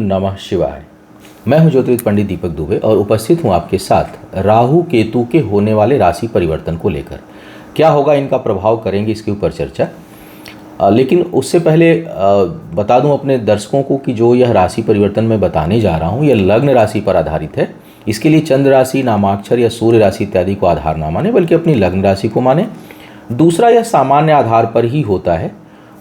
नमः शिवाय। मैं हूं ज्योतिष पंडित दीपक दुबे और उपस्थित हूं आपके साथ राहु केतु के होने वाले राशि परिवर्तन को लेकर। क्या होगा, इनका प्रभाव करेंगे, इसके ऊपर चर्चा। लेकिन उससे पहले बता दूं अपने दर्शकों को कि जो यह राशि परिवर्तन मैं बताने जा रहा हूं, यह लग्न राशि पर आधारित है। इसके लिए चंद्र राशि, नामाक्षर या सूर्य राशि इत्यादि को आधार ना माने, बल्कि अपनी लग्न राशि को माने। दूसरा, यह सामान्य आधार पर ही होता है।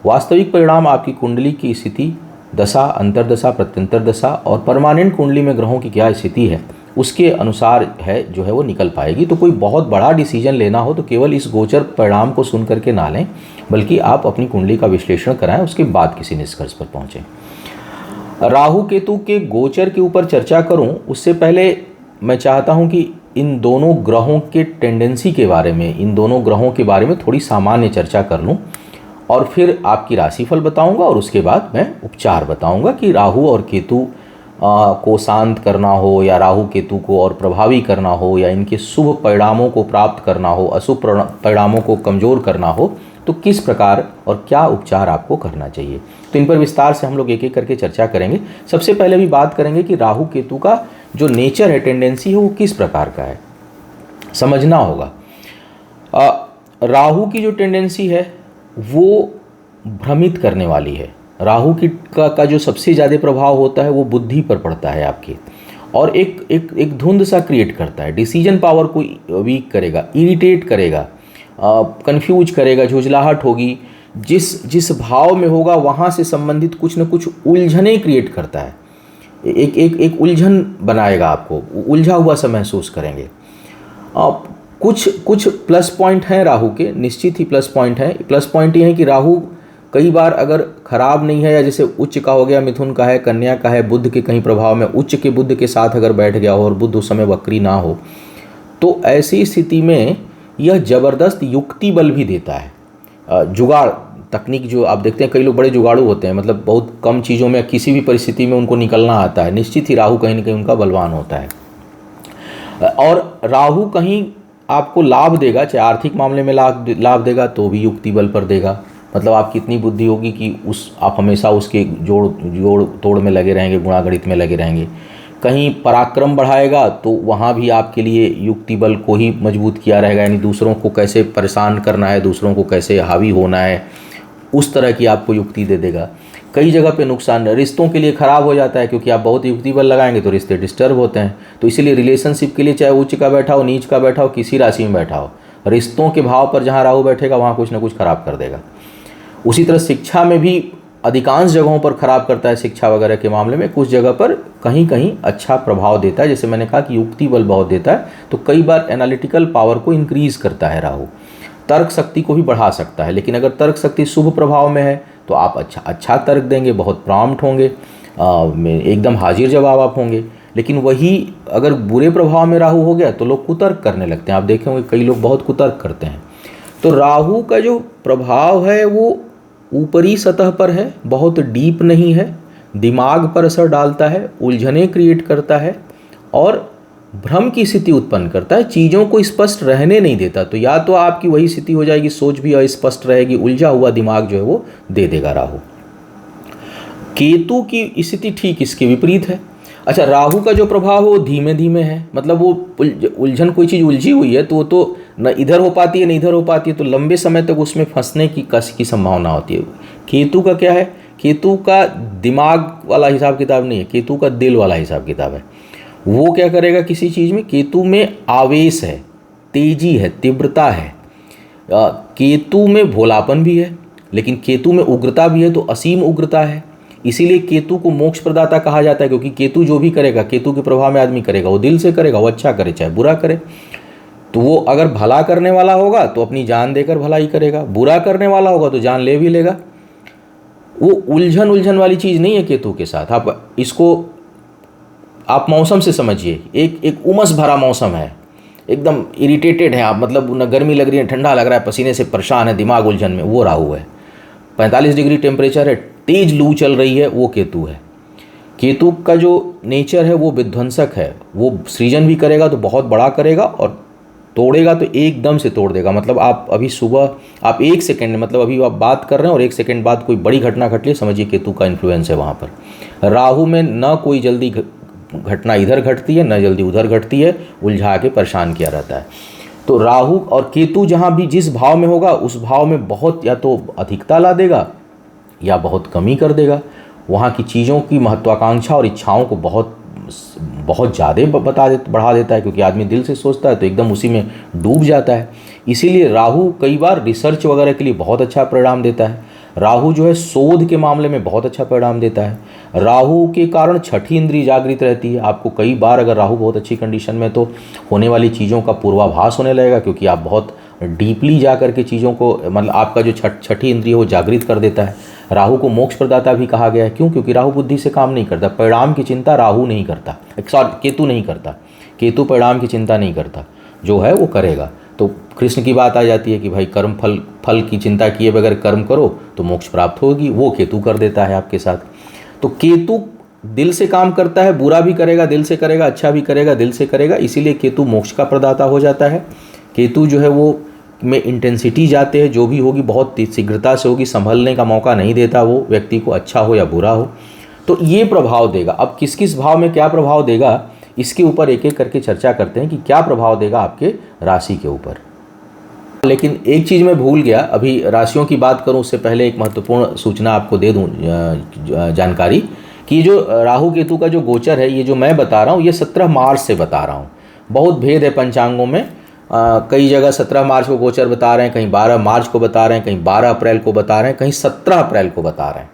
वास्तविक परिणाम आपकी कुंडली की स्थिति, दशा, अंतरदशा, प्रत्यंतर दशा और परमानेंट कुंडली में ग्रहों की क्या स्थिति है उसके अनुसार जो है वो निकल पाएगी। तो कोई बहुत बड़ा डिसीजन लेना हो तो केवल इस गोचर परिणाम को सुन करके ना लें, बल्कि आप अपनी कुंडली का विश्लेषण कराएं, उसके बाद किसी निष्कर्ष पर पहुंचें। राहु केतु के गोचर के ऊपर चर्चा करूं उससे पहले मैं चाहता हूं कि इन दोनों ग्रहों के टेंडेंसी के बारे में, इन दोनों ग्रहों के बारे में थोड़ी सामान्य चर्चा कर लूं और फिर आपकी राशिफल बताऊंगा और उसके बाद मैं उपचार बताऊंगा कि राहु और केतु को शांत करना हो या राहु केतु को और प्रभावी करना हो या इनके शुभ परिणामों को प्राप्त करना हो, अशुभ परिणामों को कमज़ोर करना हो, तो किस प्रकार और क्या उपचार आपको करना चाहिए। तो इन पर विस्तार से हम लोग एक एक करके चर्चा करेंगे। सबसे पहले भी बात करेंगे कि राहु केतु का जो नेचर है, टेंडेंसी है, वो किस प्रकार का है, समझना होगा। राहु की जो टेंडेंसी है वो भ्रमित करने वाली है। राहु की का जो सबसे ज़्यादा प्रभाव होता है वो बुद्धि पर पड़ता है आपकी, और एक धुंध सा क्रिएट करता है। डिसीजन पावर को वीक करेगा, इरिटेट करेगा, कंफ्यूज करेगा, झुंझलाहट होगी। जिस भाव में होगा वहाँ से संबंधित कुछ न कुछ उलझने क्रिएट करता है। एक उलझन बनाएगा, आपको उलझा हुआ सा महसूस करेंगे। कुछ प्लस पॉइंट हैं राहु के, निश्चित ही प्लस पॉइंट हैं। प्लस पॉइंट ये है कि राहु कई बार अगर खराब नहीं है, या जैसे उच्च का हो गया, मिथुन का है, कन्या का है, बुध के कहीं प्रभाव में उच्च के बुध के साथ अगर बैठ गया हो और बुध उस समय वक्री ना हो, तो ऐसी स्थिति में यह जबरदस्त युक्ति बल भी देता है। जुगाड़ तकनीक जो आप देखते हैं, कई लोग बड़े जुगाड़ू होते हैं, मतलब बहुत कम चीज़ों में किसी भी परिस्थिति में उनको निकलना आता है। निश्चित ही राहु कहीं ना कहीं उनका बलवान होता है। और राहु कहीं आपको लाभ देगा, चाहे आर्थिक मामले में लाभ देगा तो भी युक्ति बल पर देगा। मतलब आपकी इतनी बुद्धि होगी कि आप हमेशा उसके जोड़ तोड़ में लगे रहेंगे, गुणागणित में लगे रहेंगे। कहीं पराक्रम बढ़ाएगा तो वहाँ भी आपके लिए युक्ति बल को ही मजबूत किया रहेगा, यानी दूसरों को कैसे परेशान करना है, दूसरों को कैसे हावी होना है, उस तरह की आपको युक्ति दे देगा। कई जगह पे नुकसान, रिश्तों के लिए ख़राब हो जाता है, क्योंकि आप बहुत युक्ति बल लगाएंगे तो रिश्ते डिस्टर्ब होते हैं। तो इसीलिए रिलेशनशिप के लिए, चाहे उच्च का बैठा हो, नीच का बैठा हो, किसी राशि में बैठा हो, रिश्तों के भाव पर जहाँ राहु बैठेगा वहाँ कुछ ना कुछ खराब कर देगा। उसी तरह शिक्षा में भी अधिकांश जगहों पर खराब करता है। शिक्षा वगैरह के मामले में कुछ जगह पर कहीं कहीं अच्छा प्रभाव देता है। जैसे मैंने कहा कि युक्ति बल बहुत देता है, तो कई बार एनालिटिकल पावर को इंक्रीज करता है राहु। तर्क शक्ति को भी बढ़ा सकता है, लेकिन अगर तर्क शक्ति शुभ प्रभाव में है तो आप अच्छा तर्क देंगे, बहुत प्रॉम्प्ट होंगे, एकदम हाजिर जवाब आप होंगे। लेकिन वही अगर बुरे प्रभाव में राहु हो गया तो लोग कुतर्क करने लगते हैं। आप देखेंगे कई लोग बहुत कुतर्क करते हैं। तो राहु का जो प्रभाव है वो ऊपरी सतह पर है, बहुत डीप नहीं है, दिमाग पर असर डालता है, उलझने क्रिएट करता है और भ्रम की स्थिति उत्पन्न करता है, चीज़ों को स्पष्ट रहने नहीं देता। तो या तो आपकी वही स्थिति हो जाएगी, सोच भी अस्पष्ट रहेगी, उलझा हुआ दिमाग जो है वो दे देगा राहु। केतु की स्थिति ठीक इसके विपरीत है। अच्छा, राहु का जो प्रभाव है वो धीमे धीमे है, मतलब वो उलझन, कोई चीज़ उलझी हुई है तो वो तो न इधर हो पाती है न इधर हो पाती है, तो लंबे समय तक उसमें फंसने की संभावना होती है। केतु का क्या है, केतु का दिमाग वाला हिसाब किताब नहीं है, केतु का दिल वाला हिसाब किताब है। वो क्या करेगा किसी चीज़ में, केतु में आवेश है, तेजी है, तीव्रता है। केतु में भोलापन भी है, लेकिन केतु में उग्रता भी है, तो असीम उग्रता है। इसीलिए केतु को मोक्ष प्रदाता कहा जाता है, क्योंकि केतु जो भी करेगा, केतु के प्रभाव में आदमी करेगा, वो दिल से करेगा, वो अच्छा करे चाहे बुरा करे। तो वो अगर भला करने वाला होगा तो अपनी जान देकर भलाई करेगा, बुरा करने वाला होगा तो जान ले भी लेगा। वो उलझन वाली चीज़ नहीं है केतु के साथ। आप मौसम से समझिए, एक उमस भरा मौसम है, एकदम इरिटेटेड है आप, मतलब न गर्मी लग रही है, ठंडा लग रहा है, पसीने से परेशान है, दिमाग उलझन में, वो राहु है। 45 डिग्री टेम्परेचर है, तेज लू चल रही है, वो केतु है। केतु का जो नेचर है वो विध्वंसक है, वो सृजन भी करेगा तो बहुत बड़ा करेगा और तोड़ेगा तो एकदम से तोड़ देगा। मतलब आप अभी सुबह आप 1 सेकंड, मतलब अभी आप बात कर रहे हैं और 1 सेकंड बाद कोई बड़ी घटना घट ली, समझिए केतु का इन्फ्लुएंस है वहाँ पर। राहु में न कोई जल्दी घटना इधर घटती है, न जल्दी उधर घटती है, उलझा के परेशान किया रहता है। तो राहु और केतु जहाँ भी जिस भाव में होगा उस भाव में बहुत या तो अधिकता ला देगा या बहुत कमी कर देगा। वहाँ की चीज़ों की महत्वाकांक्षा और इच्छाओं को बहुत ज़्यादा बढ़ा देता है, क्योंकि आदमी दिल से सोचता है तो एकदम उसी में डूब जाता है। इसीलिए राहु कई बार रिसर्च वगैरह के लिए बहुत अच्छा परिणाम देता है। राहु जो है शोध के मामले में बहुत अच्छा परिणाम देता है। राहु के कारण छठी इंद्रिय जागृत रहती है। आपको कई बार अगर राहु बहुत अच्छी कंडीशन में तो होने वाली चीज़ों का पूर्वाभास होने लगेगा, क्योंकि आप बहुत डीपली जा करके चीज़ों को, मतलब आपका जो छठी इंद्रिय वो जागृत कर देता है। राहु को मोक्ष प्रदाता भी कहा गया है। क्यों? क्योंकि राहु बुद्धि से काम नहीं करता। परिणाम की चिंता राहु नहीं करता, केतु नहीं करता। केतु परिणाम की चिंता नहीं करता, जो है वो करेगा। तो कृष्ण की बात आ जाती है कि भाई कर्म फल की चिंता किए बगैर कर्म करो तो मोक्ष प्राप्त होगी, वो केतु कर देता है आपके साथ। तो केतु दिल से काम करता है, बुरा भी करेगा दिल से करेगा, अच्छा भी करेगा दिल से करेगा, इसीलिए केतु मोक्ष का प्रदाता हो जाता है। केतु जो है वो में इंटेंसिटी जाते हैं, जो भी होगी बहुत शीघ्रता से होगी, संभलने का मौका नहीं देता वो व्यक्ति को, अच्छा हो या बुरा हो। तो ये प्रभाव देगा। अब किस किस भाव में क्या प्रभाव देगा इसके ऊपर एक एक करके चर्चा करते हैं कि क्या प्रभाव देगा आपके राशि के ऊपर। लेकिन एक चीज़ मैं भूल गया, अभी राशियों की बात करूं उससे पहले एक महत्वपूर्ण सूचना आपको दे दूं, जानकारी कि जो राहु केतु का जो गोचर है, ये जो मैं बता रहा हूं ये 17 मार्च से बता रहा हूं। बहुत भेद है पंचांगों में, कई जगह 17 मार्च को गोचर बता रहे हैं, कहीं 12 मार्च को बता रहे हैं, कहीं 12 अप्रैल को बता रहे हैं, कहीं 17 अप्रैल को बता रहे हैं।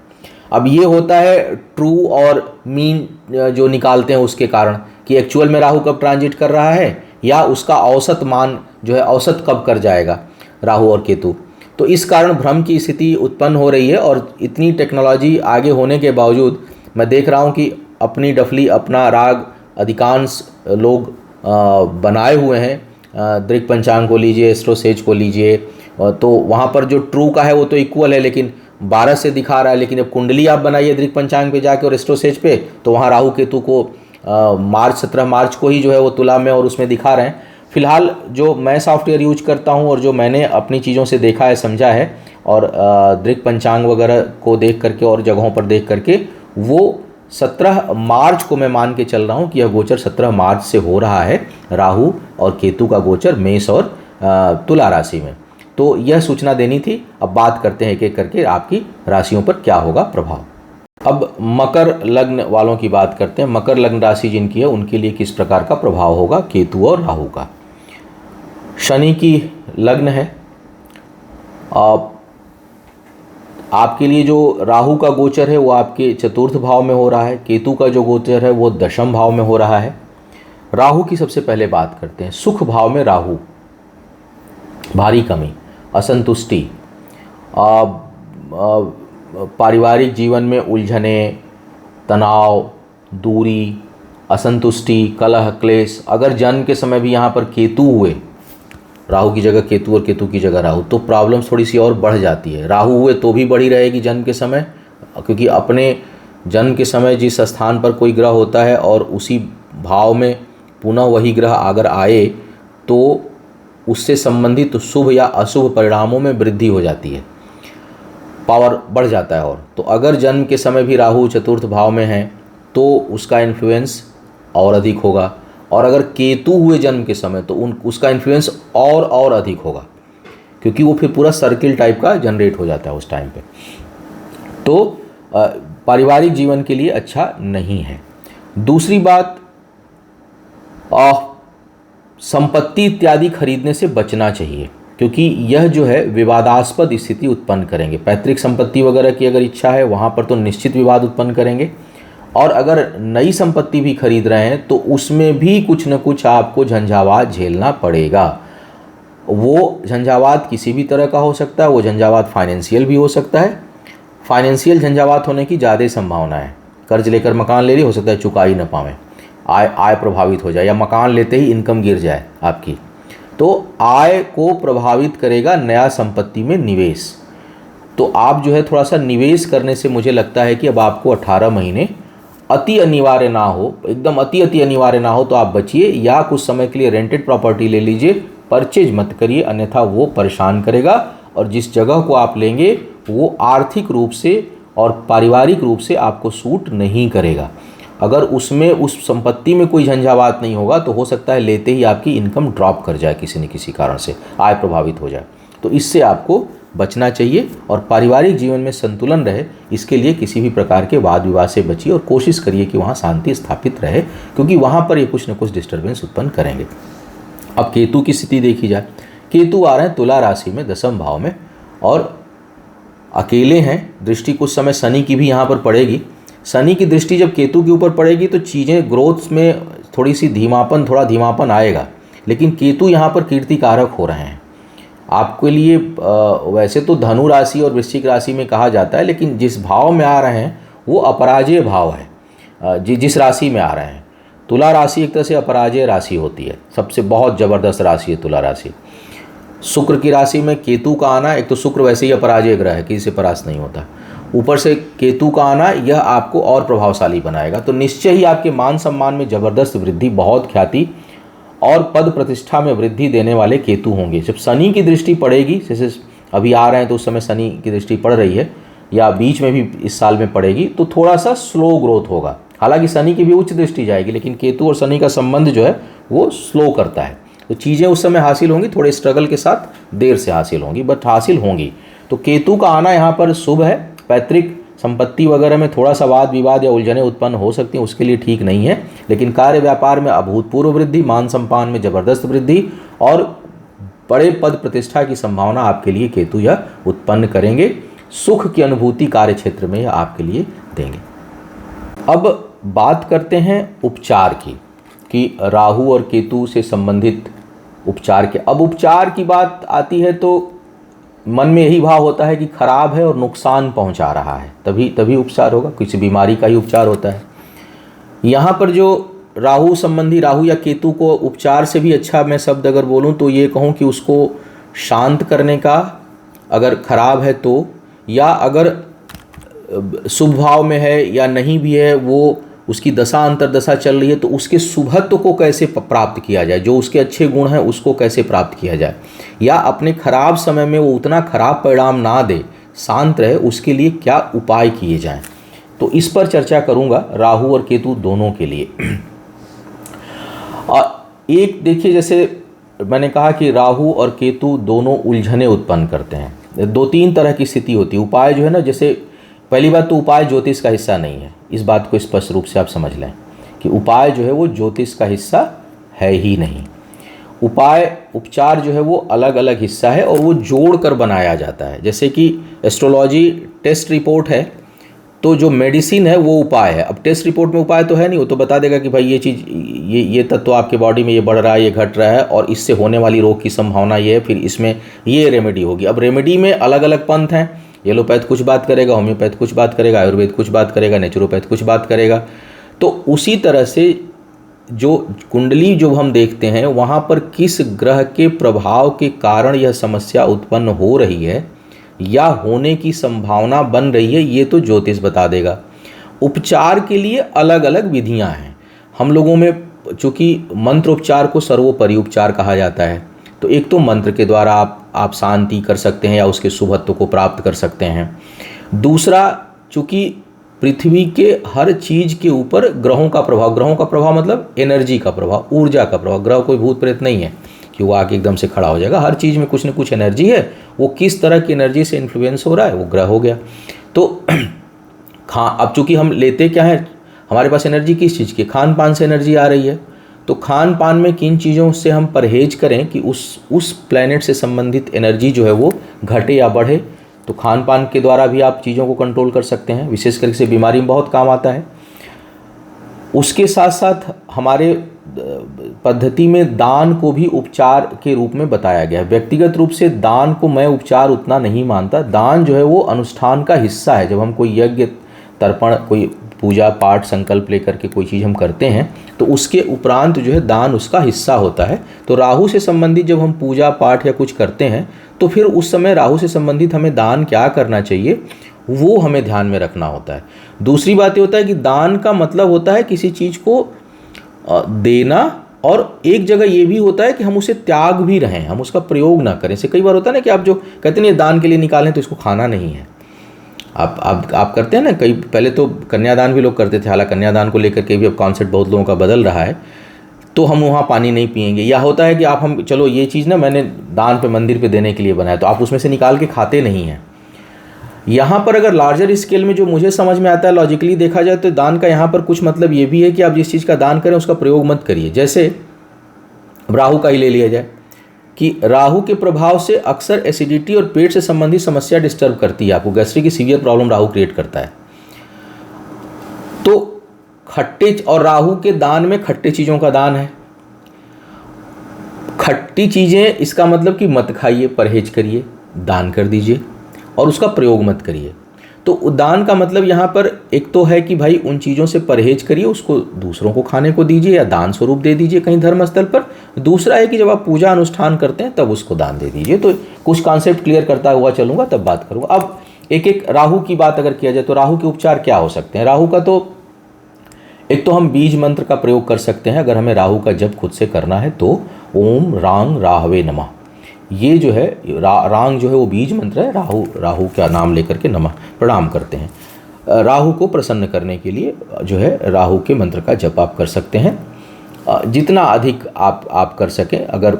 अब ये होता है ट्रू और मीन जो निकालते हैं उसके कारण कि एक्चुअल में राहु कब ट्रांजिट कर रहा है या उसका औसत मान जो है औसत कब कर जाएगा राहु और केतु। तो इस कारण भ्रम की स्थिति उत्पन्न हो रही है। और इतनी टेक्नोलॉजी आगे होने के बावजूद मैं देख रहा हूँ कि अपनी डफली अपना राग अधिकांश लोग बनाए हुए हैं। दृक पंचांग को लीजिए, एस्ट्रोसेज को लीजिए, तो वहाँ पर जो ट्रू का है वो तो इक्वल है, लेकिन 12 से दिखा रहा है। लेकिन अब कुंडली आप बनाइए दृक पंचांग पे जाके और एस्ट्रोसेज पे, तो वहाँ राहु केतु को 17 मार्च को ही जो है वो तुला में और उसमें दिखा रहे हैं। फिलहाल जो मैं सॉफ्टवेयर यूज करता हूँ और जो मैंने अपनी चीज़ों से देखा है, समझा है, और दृक पंचांग वगैरह को देख करके और जगहों पर देख करके, वो 17 मार्च को मैं मान के चल रहा हूँ कि यह गोचर 17 मार्च से हो रहा है, राहु और केतु का गोचर मेष और तुला राशि में। तो यह सूचना देनी थी। अब बात करते हैं एक एक करके आपकी राशियों पर क्या होगा प्रभाव। अब मकर लग्न वालों की बात करते हैं। मकर लग्न राशि जिनकी है उनके लिए किस प्रकार का प्रभाव होगा केतु और राहु का। शनि की लग्न है। आपके लिए जो राहु का गोचर है वो आपके चतुर्थ भाव में हो रहा है। केतु का जो गोचर है वो दशम भाव में हो रहा है। राहु की सबसे पहले बात करते हैं। सुख भाव में राहु, भारी कमी, असंतुष्टि, पारिवारिक जीवन में उलझने, तनाव, दूरी, असंतुष्टि, कलह, क्लेश। अगर जन्म के समय भी यहाँ पर केतु हुए, राहु की जगह केतु और केतु की जगह राहु, तो प्रॉब्लम्स थोड़ी सी और बढ़ जाती है। राहु हुए तो भी बढ़ी रहेगी जन्म के समय, क्योंकि अपने जन्म के समय जिस स्थान पर कोई ग्रह होता है और उसी भाव में पुनः वही ग्रह अगर आए तो उससे संबंधित शुभ या अशुभ परिणामों में वृद्धि हो जाती है, पावर बढ़ जाता है। और तो अगर जन्म के समय भी राहु चतुर्थ भाव में है तो उसका इन्फ्लुएंस और अधिक होगा, और अगर केतु हुए जन्म के समय तो उसका इन्फ्लुएंस और अधिक होगा, क्योंकि वो फिर पूरा सर्किल टाइप का जनरेट हो जाता है उस टाइम पे। तो पारिवारिक जीवन के लिए अच्छा नहीं है। दूसरी बात, संपत्ति इत्यादि खरीदने से बचना चाहिए, क्योंकि यह जो है विवादास्पद स्थिति उत्पन्न करेंगे। पैतृक संपत्ति वगैरह की अगर इच्छा है वहाँ पर तो निश्चित विवाद उत्पन्न करेंगे। और अगर नई संपत्ति भी खरीद रहे हैं तो उसमें भी कुछ न कुछ आपको झंझावात झेलना पड़ेगा। वो झंझावात किसी भी तरह का हो सकता है। वो झंझावात फाइनेंशियल भी हो सकता है। फाइनेंशियल झंझावात होने की ज़्यादा संभावना है। कर्ज लेकर मकान ले ली, हो सकता है चुका ही न पावें, आय प्रभावित हो जाए, या मकान लेते ही इनकम गिर जाए आपकी। तो आय को प्रभावित करेगा नया संपत्ति में निवेश। तो आप जो है थोड़ा सा निवेश करने से मुझे लगता है कि अब आपको 18 महीने अति अनिवार्य ना हो, एकदम अति अनिवार्य ना हो तो आप बचिए, या कुछ समय के लिए रेंटेड प्रॉपर्टी ले लीजिए, परचेज मत करिए, अन्यथा वो परेशान करेगा और जिस जगह को आप लेंगे वो आर्थिक रूप से और पारिवारिक रूप से आपको सूट नहीं करेगा। अगर उसमें उस संपत्ति में कोई झंझावात नहीं होगा तो हो सकता है लेते ही आपकी इनकम ड्रॉप कर जाए, किसी न किसी कारण से आय प्रभावित हो जाए। तो इससे आपको बचना चाहिए और पारिवारिक जीवन में संतुलन रहे, इसके लिए किसी भी प्रकार के वाद विवाद से बचिए और कोशिश करिए कि वहाँ शांति स्थापित रहे, क्योंकि वहाँ पर ये कुछ न कुछ डिस्टर्बेंस उत्पन्न करेंगे। अब केतु की स्थिति देखी जाए, केतु आ रहे हैं तुला राशि में 10वें भाव में और अकेले हैं। दृष्टि कुछ समय शनि की भी यहाँ पर पड़ेगी। शनि की दृष्टि जब केतु के ऊपर पड़ेगी तो चीज़ें ग्रोथ में थोड़ा धीमापन आएगा, लेकिन केतु यहाँ पर कीर्ति कारक हो रहे हैं आपके लिए। वैसे तो धनु राशि और वृश्चिक राशि में कहा जाता है, लेकिन जिस भाव में आ रहे हैं वो अपराजय भाव है। जिस राशि में आ रहे हैं, तुला राशि एक तरह से अपराजय राशि होती है, सबसे बहुत ज़बरदस्त राशि है तुला राशि। शुक्र की राशि में केतु का आना, एक तो शुक्र वैसे ही अपराजय ग्रह है, किसी से परास्त नहीं होता, ऊपर से केतु का आना यह आपको और प्रभावशाली बनाएगा। तो निश्चय ही आपके मान सम्मान में ज़बरदस्त वृद्धि, बहुत ख्याति और पद प्रतिष्ठा में वृद्धि देने वाले केतु होंगे। जब शनि की दृष्टि पड़ेगी, जैसे अभी आ रहे हैं तो उस समय शनि की दृष्टि पड़ रही है या बीच में भी इस साल में पड़ेगी, तो थोड़ा सा स्लो ग्रोथ होगा। हालांकि शनि की भी उच्च दृष्टि जाएगी, लेकिन केतु और शनि का संबंध जो है वो स्लो करता है, तो चीज़ें उस समय हासिल होंगी, थोड़े स्ट्रगल के साथ देर से हासिल होंगी, बट हासिल होंगी। तो केतु का आना यहाँ पर शुभ है। पैतृक संपत्ति वगैरह में थोड़ा सा वाद विवाद या उलझनें उत्पन्न हो सकती हैं, उसके लिए ठीक नहीं है, लेकिन कार्य व्यापार में अभूतपूर्व वृद्धि, मान सम्मान में ज़बरदस्त वृद्धि और बड़े पद प्रतिष्ठा की संभावना आपके लिए केतु यह उत्पन्न करेंगे। सुख की अनुभूति कार्य क्षेत्र में यह आपके लिए देंगे। अब बात करते हैं उपचार की, कि राहु और केतु से संबंधित उपचार के। अब उपचार की बात आती है तो मन में यही भाव होता है कि खराब है और नुकसान पहुंचा रहा है, तभी उपचार होगा, किसी बीमारी का ही उपचार होता है। यहाँ पर जो राहु संबंधी, राहु या केतु को उपचार से भी अच्छा मैं शब्द अगर बोलूँ तो ये कहूँ कि उसको शांत करने का, अगर खराब है तो, या अगर शुभ भाव में है या नहीं भी है, वो उसकी दशा अंतर्दशा चल रही है, तो उसके शुभत्व को कैसे प्राप्त किया जाए, जो उसके अच्छे गुण हैं उसको कैसे प्राप्त किया जाए, या अपने खराब समय में वो उतना खराब परिणाम ना दे, शांत रहे, उसके लिए क्या उपाय किए जाएं। तो इस पर चर्चा करूंगा राहु और केतु दोनों के लिए। और एक देखिए, जैसे मैंने कहा कि राहु और केतु दोनों उलझने उत्पन्न करते हैं। 2-3 तरह की स्थिति होती है। उपाय जो है ना, जैसे पहली बात तो उपाय ज्योतिष का हिस्सा नहीं है, इस बात को स्पष्ट रूप से आप समझ लें कि उपाय जो है वो ज्योतिष का हिस्सा है ही नहीं। उपचार जो है वो अलग अलग हिस्सा है और वो जोड़ कर बनाया जाता है। जैसे कि एस्ट्रोलॉजी टेस्ट रिपोर्ट है, तो जो मेडिसिन है वो उपाय है। अब टेस्ट रिपोर्ट में उपाय तो है नहीं, वो तो बता देगा कि भाई ये चीज़, ये तत्व आपके बॉडी में ये बढ़ रहा है, ये घट रहा है और इससे होने वाली रोग की संभावना ये है, फिर इसमें ये रेमेडी होगी। अब रेमेडी में अलग अलग पंथ हैं, एलोपैथ कुछ बात करेगा, होम्योपैथ कुछ बात करेगा, आयुर्वेद कुछ बात करेगा, नेचुरोपैथ कुछ बात करेगा। तो उसी तरह से जो कुंडली जो हम देखते हैं वहाँ पर किस ग्रह के प्रभाव के कारण यह समस्या उत्पन्न हो रही है या होने की संभावना बन रही है, ये तो ज्योतिष बता देगा। उपचार के लिए अलग अलग विधियां हैं। हम लोगों में चूँकि मंत्रोपचार को सर्वोपरि उपचार कहा जाता है, तो एक तो मंत्र के द्वारा आप शांति कर सकते हैं या उसके शुभत्व को प्राप्त कर सकते हैं। दूसरा, चूँकि पृथ्वी के हर चीज़ के ऊपर ग्रहों का प्रभाव मतलब एनर्जी का प्रभाव, ऊर्जा का प्रभाव। ग्रह कोई भूत प्रेत नहीं है कि वो आके एकदम से खड़ा हो जाएगा। हर चीज़ में कुछ न कुछ एनर्जी है, वो किस तरह की एनर्जी से इन्फ्लुएंस हो रहा है वो ग्रह हो गया। तो अब चूँकि हम लेते क्या है, हमारे पास एनर्जी किस चीज़ की, खान पान से एनर्जी आ रही है। तो खान पान में किन चीज़ों से हम परहेज करें कि उस प्लैनेट से संबंधित एनर्जी जो है वो घटे या बढ़े। तो खान पान के द्वारा भी आप चीज़ों को कंट्रोल कर सकते हैं, विशेष करके से बीमारी में बहुत काम आता है। उसके साथ साथ हमारे पद्धति में दान को भी उपचार के रूप में बताया गया है। व्यक्तिगत रूप से दान को मैं उपचार उतना नहीं मानता। दान जो है वो अनुष्ठान का हिस्सा है। जब हम कोई यज्ञ तर्पण, कोई पूजा पाठ संकल्प लेकर के कोई चीज़ हम करते हैं तो उसके उपरांत जो है दान उसका हिस्सा होता है। तो राहु से संबंधित जब हम पूजा पाठ या कुछ करते हैं तो फिर उस समय राहु से संबंधित हमें दान क्या करना चाहिए वो हमें ध्यान में रखना होता है। दूसरी बात ये होता है कि दान का मतलब होता है किसी चीज़ को देना और एक जगह ये भी होता है कि हम उसे त्याग भी रहें, हम उसका प्रयोग ना करें। से कई बार होता है ना कि आप जो कहते हैं दान के लिए निकालें तो इसको खाना नहीं है, आप करते हैं ना। कई पहले तो कन्यादान भी लोग करते थे, हालांकि कन्यादान को लेकर के भी अब कॉन्सेप्ट बहुत लोगों का बदल रहा है। तो हम वहाँ पानी नहीं पिएंगे, या होता है कि आप हम चलो ये चीज़ ना मैंने दान पे मंदिर पे देने के लिए बनाया, तो आप उसमें से निकाल के खाते नहीं हैं। यहाँ पर अगर लार्जर स्केल में जो मुझे समझ में आता है लॉजिकली देखा जाए तो दान का यहाँ पर कुछ मतलब ये भी है कि आप जिस चीज़ का दान करें उसका प्रयोग मत करिए। जैसे राहु का ही ले लिया जाए कि राहु के प्रभाव से अक्सर एसिडिटी और पेट से संबंधित समस्या डिस्टर्ब करती है, आपको गैस्ट्रिक की सीवियर प्रॉब्लम राहु क्रिएट करता है। तो खट्टे, और राहु के दान में खट्टे चीज़ों का दान है। खट्टी चीज़ें इसका मतलब कि मत खाइए, परहेज करिए, दान कर दीजिए और उसका प्रयोग मत करिए। तो दान का मतलब यहाँ पर एक तो है कि भाई उन चीज़ों से परहेज करिए, उसको दूसरों को खाने को दीजिए या दान स्वरूप दे दीजिए कहीं धर्मस्थल पर। दूसरा है कि जब आप पूजा अनुष्ठान करते हैं तब उसको दान दे दीजिए। तो कुछ कॉन्सेप्ट क्लियर करता हुआ चलूँगा, तब बात करूँगा। अब एक एक राहु की बात अगर किया जाए तो राहु के उपचार क्या हो सकते हैं। राहु का तो एक तो हम बीज मंत्र का प्रयोग कर सकते हैं, अगर हमें राहु का जप खुद से करना है तो ओम रांग राहवे नमः, ये जो है रांग जो है वो बीज मंत्र है। राहु का नाम लेकर के नमः प्रणाम करते हैं। राहु को प्रसन्न करने के लिए जो है राहु के मंत्र का जप आप कर सकते हैं, जितना अधिक आप कर सकें। अगर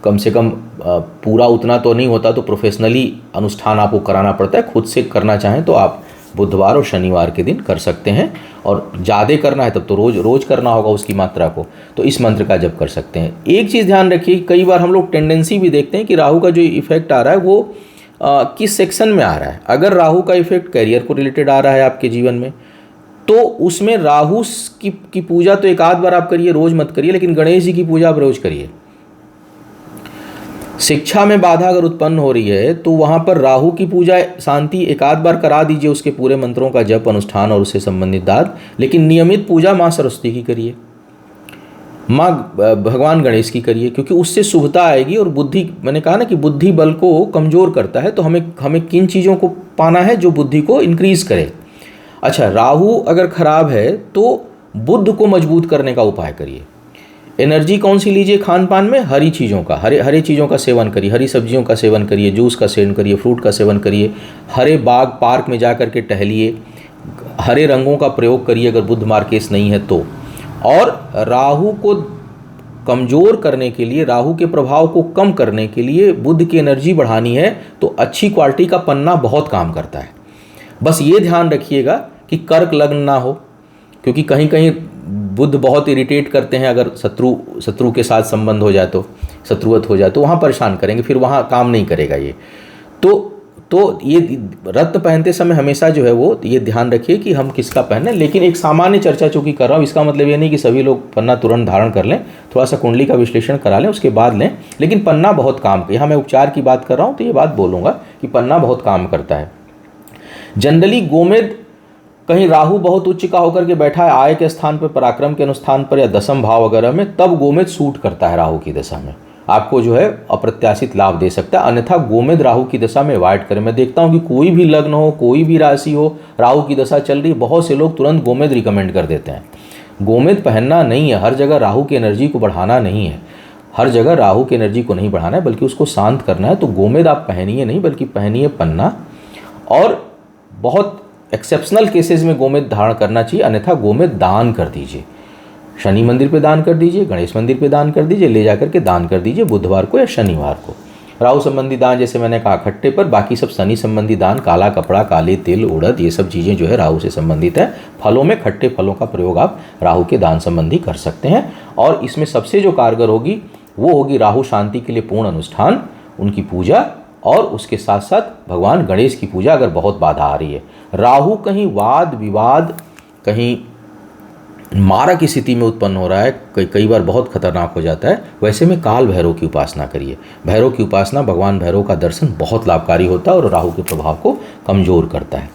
कम से कम पूरा उतना तो नहीं होता तो प्रोफेशनली अनुष्ठान आपको कराना पड़ता है, खुद से करना चाहें तो आप बुधवार और शनिवार के दिन कर सकते हैं, और ज़्यादा करना है तब तो रोज़ करना होगा उसकी मात्रा को, तो इस मंत्र का जप कर सकते हैं। एक चीज़ ध्यान रखिए, कई बार हम लोग टेंडेंसी भी देखते हैं कि राहु का जो इफेक्ट आ रहा है वो किस सेक्शन में आ रहा है। अगर राहु का इफेक्ट करियर को रिलेटेड आ रहा है आपके जीवन में, तो उसमें राहु की पूजा तो एक आध बार आप करिए, रोज़ मत करिए, लेकिन गणेश जी की पूजा आप रोज़ करिए। शिक्षा में बाधा अगर उत्पन्न हो रही है तो वहाँ पर राहु की पूजा शांति एक आध बार करा दीजिए, उसके पूरे मंत्रों का जप अनुष्ठान और उससे संबंधित दान, लेकिन नियमित पूजा माँ सरस्वती की करिए, माँ भगवान गणेश की करिए, क्योंकि उससे शुभता आएगी। और बुद्धि, मैंने कहा ना कि बुद्धि बल को कमज़ोर करता है, तो हमें किन चीज़ों को पाना है जो बुद्धि को इंक्रीज़ करे। अच्छा, राहु अगर खराब है तो बुद्ध को मजबूत करने का उपाय करिए। एनर्जी कौन सी लीजिए खान पान में, हरी चीज़ों का, हरे चीज़ों का सेवन करिए, हरी सब्जियों का सेवन करिए, जूस का सेवन करिए, फ्रूट का सेवन करिए, हरे बाग पार्क में जा कर के टहलिए, हरे रंगों का प्रयोग करिए अगर बुध मार्केस नहीं है तो। और राहु को कमज़ोर करने के लिए, राहु के प्रभाव को कम करने के लिए, बुध की एनर्जी बढ़ानी है तो अच्छी क्वालिटी का पन्ना बहुत काम करता है। बस ये ध्यान रखिएगा कि कर्क लग्न ना हो, क्योंकि कहीं कहीं बुध बहुत इरिटेट करते हैं। अगर शत्रु के साथ संबंध हो जाए तो, शत्रुवत हो जाए तो वहाँ परेशान करेंगे, फिर वहाँ काम नहीं करेगा ये। तो ये रत्न पहनते समय हमेशा जो है वो ये ध्यान रखिए कि हम किसका पहने। लेकिन एक सामान्य चर्चा चूँकि कर रहा हूँ, इसका मतलब ये नहीं कि सभी लोग पन्ना तुरंत धारण कर लें, थोड़ा सा कुंडली का विश्लेषण करा लें उसके बाद लें। लेकिन पन्ना बहुत काम, यहाँ मैं उपचार की बात कर रहा हूँ तो ये बात बोलूँगा कि पन्ना बहुत काम करता है। जनरली गोमेद, कहीं राहु बहुत उच्च का होकर के बैठा है आय के स्थान पर, पराक्रम के अनुष्ठान पर या दशम भाव वगैरह में, तब गोमेद सूट करता है राहु की दशा में, आपको जो है अप्रत्याशित लाभ दे सकता है। अन्यथा गोमेद राहु की दशा में अवॉइड करें। मैं देखता हूँ कि कोई भी लग्न हो, कोई भी राशि हो, राहु की दशा चल रही, बहुत से लोग तुरंत गोमेद रिकमेंड कर देते हैं। गोमेद पहनना नहीं है, हर जगह राहु की एनर्जी को बढ़ाना नहीं है, हर जगह राहु की एनर्जी को नहीं बढ़ाना है बल्कि उसको शांत करना है। तो गोमेद आप पहनिए नहीं, बल्कि पहनिए पन्ना, और बहुत एक्सेप्शनल केसेस में गोमेद धारण करना चाहिए, अन्यथा गोमेद दान कर दीजिए। शनि मंदिर पे दान कर दीजिए, गणेश मंदिर पे दान कर दीजिए, ले जाकर के दान कर दीजिए बुधवार को या शनिवार को। राहु संबंधी दान जैसे मैंने कहा खट्टे पर, बाकी सब शनि संबंधी दान, काला कपड़ा, काले तिल, उड़द, ये सब चीज़ें जो है राहु से संबंधित है। फलों में खट्टे फलों का प्रयोग आप राहु के दान संबंधी कर सकते हैं। और इसमें सबसे जो कारगर होगी वो होगी राहु शांति के लिए पूर्ण अनुष्ठान, उनकी पूजा, और उसके साथ साथ भगवान गणेश की पूजा अगर बहुत बाधा आ रही है। राहु कहीं वाद विवाद, कहीं मारा की स्थिति में उत्पन्न हो रहा है, कई बार बहुत खतरनाक हो जाता है, वैसे में काल भैरव की उपासना करिए। भैरव की उपासना, भगवान भैरव का दर्शन बहुत लाभकारी होता है और राहु के प्रभाव को कमज़ोर करता है।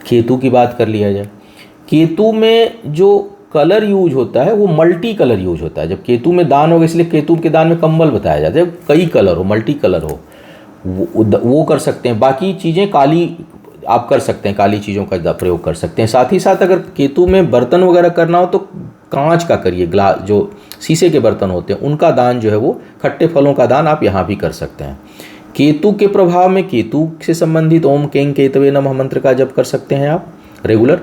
केतु की बात कर लिया जाए, केतु में जो कलर यूज होता है वो मल्टी कलर यूज होता है। जब केतु में दान होगा, इसलिए केतु के दान में कंबल बताया जाता है, कई कलर हो, मल्टी कलर हो, वो कर सकते हैं। बाकी चीज़ें काली आप कर सकते हैं, काली चीज़ों का प्रयोग कर सकते हैं। साथ ही साथ अगर केतु में बर्तन वगैरह करना हो तो कांच का करिए, ग्लास जो शीशे के बर्तन होते हैं, उनका दान जो है वो, खट्टे फलों का दान आप यहाँ भी कर सकते हैं। केतु के प्रभाव में केतु से संबंधित ओम कें केतवे नमः मंत्र का जप कर सकते हैं आप रेगुलर।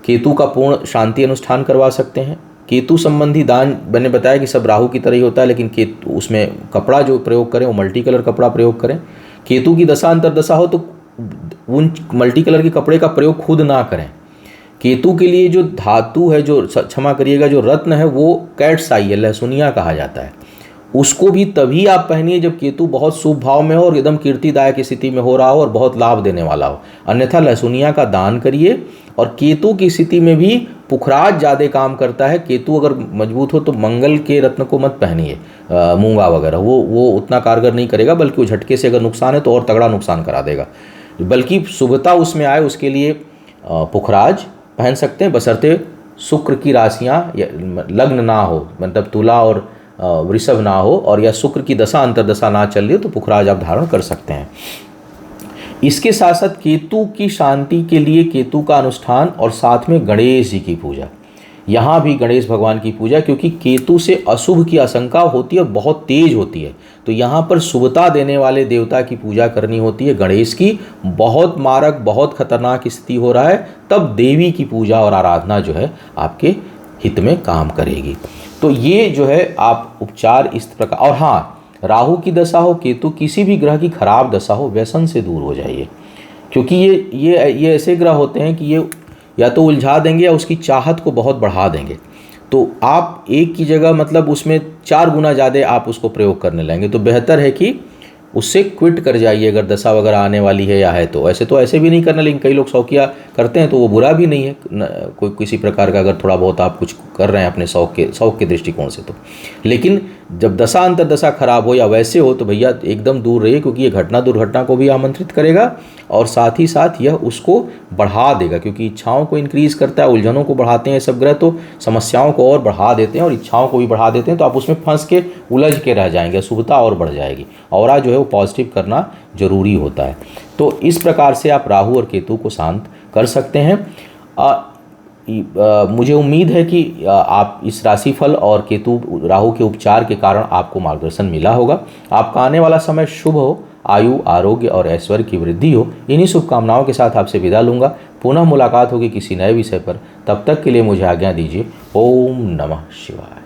केतु का पूर्ण शांति अनुष्ठान करवा सकते हैं। केतु संबंधी दान मैंने बताया कि सब राहु की तरह ही होता है, लेकिन केतु उसमें कपड़ा जो प्रयोग करें वो मल्टी कलर कपड़ा प्रयोग करें। केतु की दशा अंतर्दशा हो तो उन मल्टी कलर के कपड़े का प्रयोग खुद ना करें। केतु के लिए जो धातु है, जो क्षमा करिएगा, जो रत्न है वो कैट्स आई है, लहसुनिया कहा जाता है। उसको भी तभी आप पहनिए जब केतु बहुत शुभ भाव में हो और एकदम कीर्तिदायक स्थिति में हो रहा हो और बहुत लाभ देने वाला हो, अन्यथा लहसुनिया का दान करिए। और केतु की स्थिति में भी पुखराज ज़्यादा काम करता है। केतु अगर मजबूत हो तो मंगल के रत्न को मत पहनिए, मूंगा वगैरह, वो उतना कारगर नहीं करेगा, बल्कि वो झटके से अगर नुकसान है तो और तगड़ा नुकसान करा देगा। बल्कि शुभता उसमें आए उसके लिए पुखराज पहन सकते हैं, बशर्ते शुक्र की राशियाँ लग्न ना हो, मतलब तुला और वृषभ ना हो, और या शुक्र की दशा अंतर्दशा ना चल रही हो तो पुखराज आप धारण कर सकते हैं। इसके साथ साथ केतु की शांति के लिए केतु का अनुष्ठान और साथ में गणेश जी की पूजा, यहाँ भी गणेश भगवान की पूजा, क्योंकि केतु से अशुभ की आशंका होती है और बहुत तेज होती है, तो यहाँ पर शुभता देने वाले देवता की पूजा करनी होती है गणेश की। बहुत मारक, बहुत खतरनाक स्थिति हो रहा है, तब देवी की पूजा और आराधना जो है आपके हित में काम करेगी। तो ये जो है आप उपचार इस प्रकार। और हाँ, राहु की दशा हो, केतु किसी भी ग्रह की खराब दशा हो, व्यसन से दूर हो जाइए, क्योंकि ये ऐसे ग्रह होते हैं कि ये या तो उलझा देंगे या उसकी चाहत को बहुत बढ़ा देंगे। तो आप एक की जगह मतलब उसमें 4 गुना ज़्यादा आप उसको प्रयोग करने लगेंगे, तो बेहतर है कि उससे क्विट कर जाइए अगर दशा वगैरह आने वाली है या है तो। ऐसे भी नहीं करना, लेकिन कई लोग शौकिया करते हैं तो वो बुरा भी नहीं है, कोई किसी प्रकार का अगर थोड़ा बहुत आप कुछ कर रहे हैं अपने शौक के दृष्टिकोण से तो। लेकिन जब दशा अंतर्दशा खराब हो या वैसे हो तो भैया एकदम दूर रहिए, क्योंकि ये घटना दुर्घटना को भी आमंत्रित करेगा और साथ ही साथ यह उसको बढ़ा देगा, क्योंकि इच्छाओं को इंक्रीज करता है, उलझनों को बढ़ाते हैं सब ग्रह, तो समस्याओं को और बढ़ा देते हैं और इच्छाओं को भी बढ़ा देते हैं, तो आप उसमें फंस के उलझ के रह जाएंगे, शुभता और बढ़ जाएगी। और जो है वो पॉजिटिव करना जरूरी होता है। तो इस प्रकार से आप राहु और केतु को शांत कर सकते हैं। मुझे उम्मीद है कि आप इस राशिफल और केतु राहु के उपचार के कारण आपको मार्गदर्शन मिला होगा। आपका आने वाला समय शुभ हो, आयु, आरोग्य और ऐश्वर्य की वृद्धि हो। इन्हीं शुभकामनाओं के साथ आपसे विदा लूँगा। पुनः मुलाकात होगी किसी नए विषय पर, तब तक के लिए मुझे आज्ञा दीजिए। ओम नमः शिवाय।